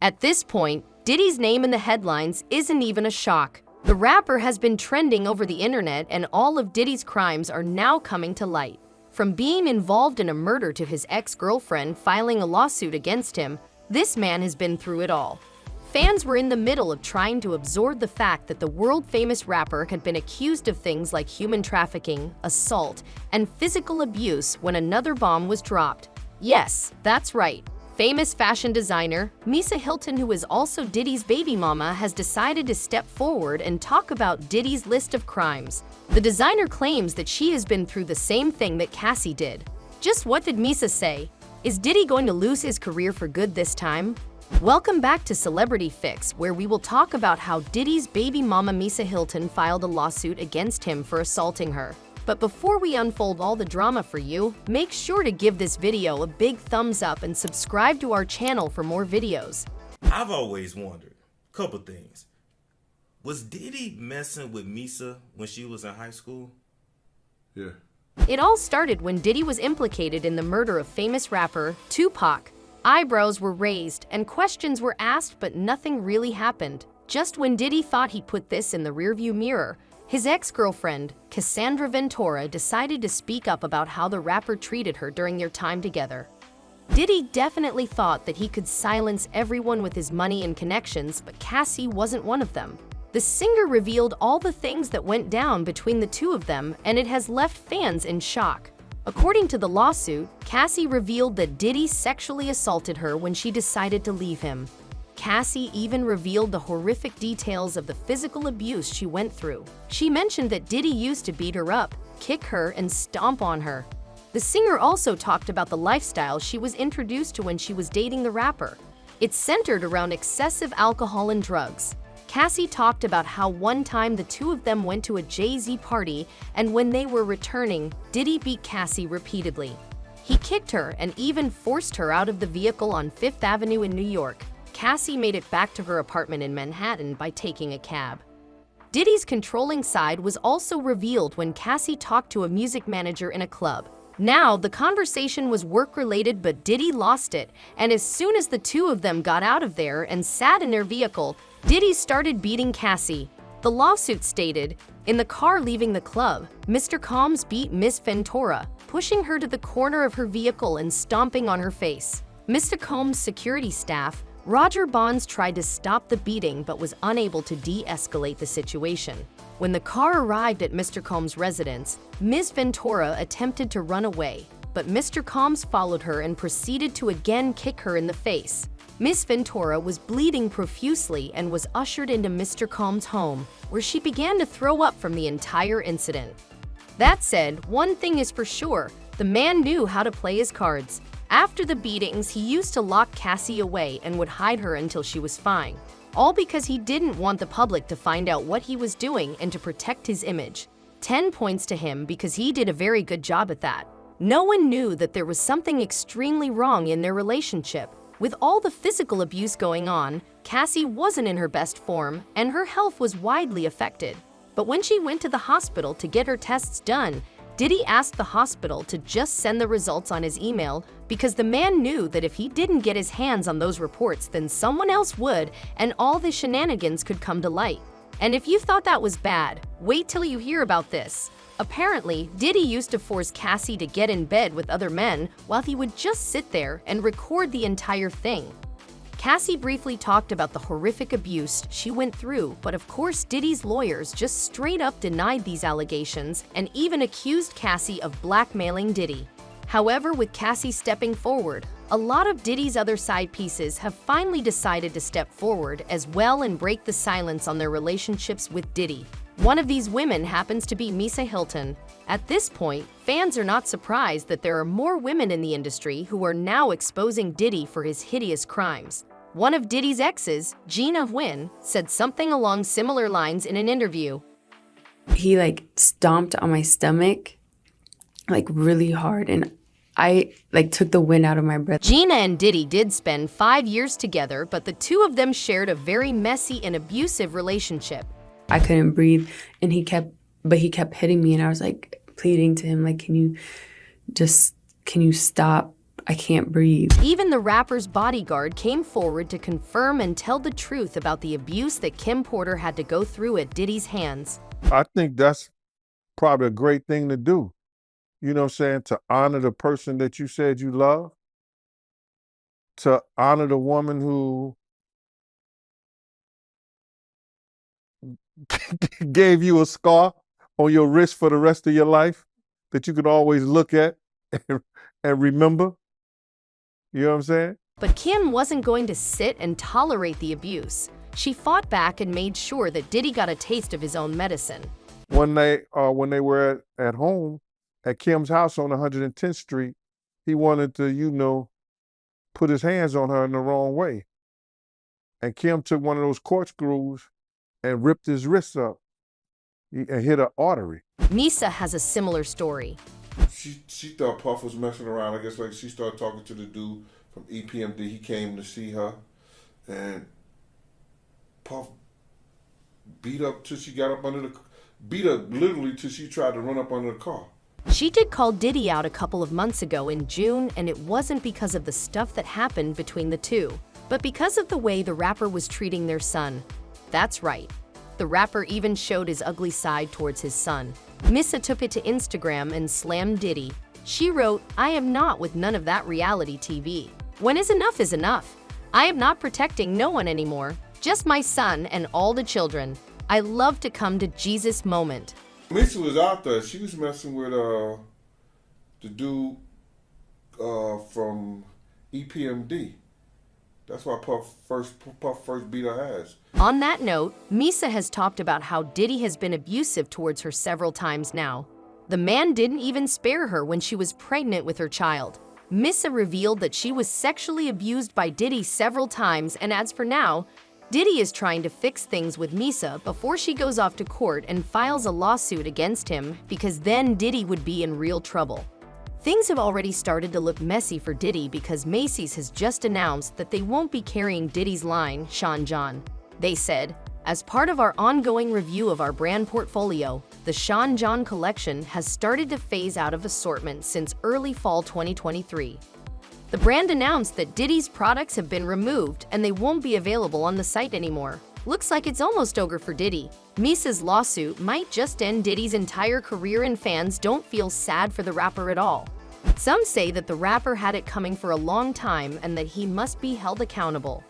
At this point, Diddy's name in the headlines isn't even a shock. The rapper has been trending over the internet, and all of Diddy's crimes are now coming to light. From being involved in a murder to his ex-girlfriend filing a lawsuit against him, this man has been through it all. Fans were in the middle of trying to absorb the fact that the world-famous rapper had been accused of things like human trafficking, assault, and physical abuse when another bomb was dropped. Yes, that's right. Famous fashion designer Misa Hylton, who is also Diddy's baby mama, has decided to step forward and talk about Diddy's list of crimes. The designer claims that she has been through the same thing that Cassie did. Just what did Misa say? Is Diddy going to lose his career for good this time? Welcome back to Celebrity Fix, where we will talk about how Diddy's baby mama Misa Hylton filed a lawsuit against him for assaulting her. But before we unfold all the drama for you, make sure to give this video a big thumbs up and subscribe to our channel for more videos. I've always wondered a couple things. Was Diddy messing with Misa when she was in high school? Yeah. It all started when Diddy was implicated in the murder of famous rapper Tupac. Eyebrows were raised and questions were asked, but nothing really happened. Just when Diddy thought he put this in the rearview mirror, his ex-girlfriend, Cassandra Ventura, decided to speak up about how the rapper treated her during their time together. Diddy definitely thought that he could silence everyone with his money and connections, but Cassie wasn't one of them. The singer revealed all the things that went down between the two of them, and it has left fans in shock. According to the lawsuit, Cassie revealed that Diddy sexually assaulted her when she decided to leave him. Cassie even revealed the horrific details of the physical abuse she went through. She mentioned that Diddy used to beat her up, kick her, and stomp on her. The singer also talked about the lifestyle she was introduced to when she was dating the rapper. It's centered around excessive alcohol and drugs. Cassie talked about how one time the two of them went to a Jay-Z party, and when they were returning, Diddy beat Cassie repeatedly. He kicked her and even forced her out of the vehicle on 5th Avenue in New York. Cassie made it back to her apartment in Manhattan by taking a cab. Diddy's controlling side was also revealed when Cassie talked to a music manager in a club. Now, the conversation was work-related, but Diddy lost it, and as soon as the two of them got out of there and sat in their vehicle, Diddy started beating Cassie. The lawsuit stated, "In the car leaving the club, Mr. Combs beat Miss Ventura, pushing her to the corner of her vehicle and stomping on her face. Mr. Combs' security staff, Roger Bonds, tried to stop the beating but was unable to de-escalate the situation. When the car arrived at Mr. Combs' residence, Ms. Ventura attempted to run away, but Mr. Combs followed her and proceeded to again kick her in the face. Ms. Ventura was bleeding profusely and was ushered into Mr. Combs' home, where she began to throw up from the entire incident." That said, one thing is for sure, the man knew how to play his cards. After the beatings, he used to lock Cassie away and would hide her until she was fine, all because he didn't want the public to find out what he was doing and to protect his image. 10 points to him because he did a very good job at that. No one knew that there was something extremely wrong in their relationship. With all the physical abuse going on, Cassie wasn't in her best form and her health was widely affected. But when she went to the hospital to get her tests done, Diddy asked the hospital to just send the results on his email because the man knew that if he didn't get his hands on those reports, then someone else would, and all the shenanigans could come to light. And if you thought that was bad, wait till you hear about this. Apparently, Diddy used to force Cassie to get in bed with other men while he would just sit there and record the entire thing. Cassie briefly talked about the horrific abuse she went through, but of course Diddy's lawyers just straight up denied these allegations and even accused Cassie of blackmailing Diddy. However, with Cassie stepping forward, a lot of Diddy's other side pieces have finally decided to step forward as well and break the silence on their relationships with Diddy. One of these women happens to be Misa Hylton. At this point, fans are not surprised that there are more women in the industry who are now exposing Diddy for his hideous crimes. One of Diddy's exes, Gina Wynn, said something along similar lines in an interview. He stomped on my stomach really hard, and I took the wind out of my breath. Gina and Diddy did spend 5 years together, but the two of them shared a very messy and abusive relationship. I couldn't breathe, and he kept hitting me, and I was pleading to him, can you stop? I can't breathe. Even the rapper's bodyguard came forward to confirm and tell the truth about the abuse that Kim Porter had to go through at Diddy's hands. I think that's probably a great thing to do. You know what I'm saying? To honor the person that you said you love. To honor the woman who gave you a scar on your wrist for the rest of your life that you could always look at and remember. You know what I'm saying? But Kim wasn't going to sit and tolerate the abuse. She fought back and made sure that Diddy got a taste of his own medicine. One night, when they were at home at Kim's house on 110th Street, he wanted to, put his hands on her in the wrong way. And Kim took one of those corkscrews and ripped his wrist up and hit an artery. Misa has a similar story. She thought Puff was messing around. I guess she started talking to the dude from EPMD. He came to see her, and Puff beat up till she got up beat her literally till she tried to run up under the car. She did call Diddy out a couple of months ago in June, and it wasn't because of the stuff that happened between the two, but because of the way the rapper was treating their son. That's right. The rapper even showed his ugly side towards his son. Misa took it to Instagram and slammed Diddy. She wrote, "I am not with none of that reality TV. When is enough? I am not protecting no one anymore. Just my son and all the children. I love to come to Jesus moment." Misa was out there. She was messing with the dude from EPMD. That's why Puff first beat her ass. On that note, Misa has talked about how Diddy has been abusive towards her several times now. The man didn't even spare her when she was pregnant with her child. Misa revealed that she was sexually abused by Diddy several times, and as for now, Diddy is trying to fix things with Misa before she goes off to court and files a lawsuit against him, because then Diddy would be in real trouble. Things have already started to look messy for Diddy because Macy's has just announced that they won't be carrying Diddy's line, Sean John. They said, "As part of our ongoing review of our brand portfolio, the Sean John collection has started to phase out of assortment since early fall 2023. The brand announced that Diddy's products have been removed and they won't be available on the site anymore. Looks like it's almost over for Diddy. Misa's lawsuit might just end Diddy's entire career, and fans don't feel sad for the rapper at all. Some say that the rapper had it coming for a long time and that he must be held accountable.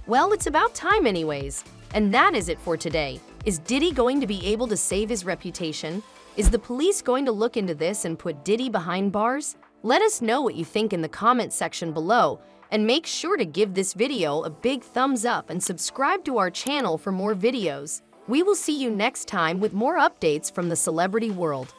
Well, it's about time anyways. And that is it for today. Is Diddy going to be able to save his reputation? Is the police going to look into this and put Diddy behind bars? Let us know what you think in the comment section below, and make sure to give this video a big thumbs up and subscribe to our channel for more videos. We will see you next time with more updates from the celebrity world.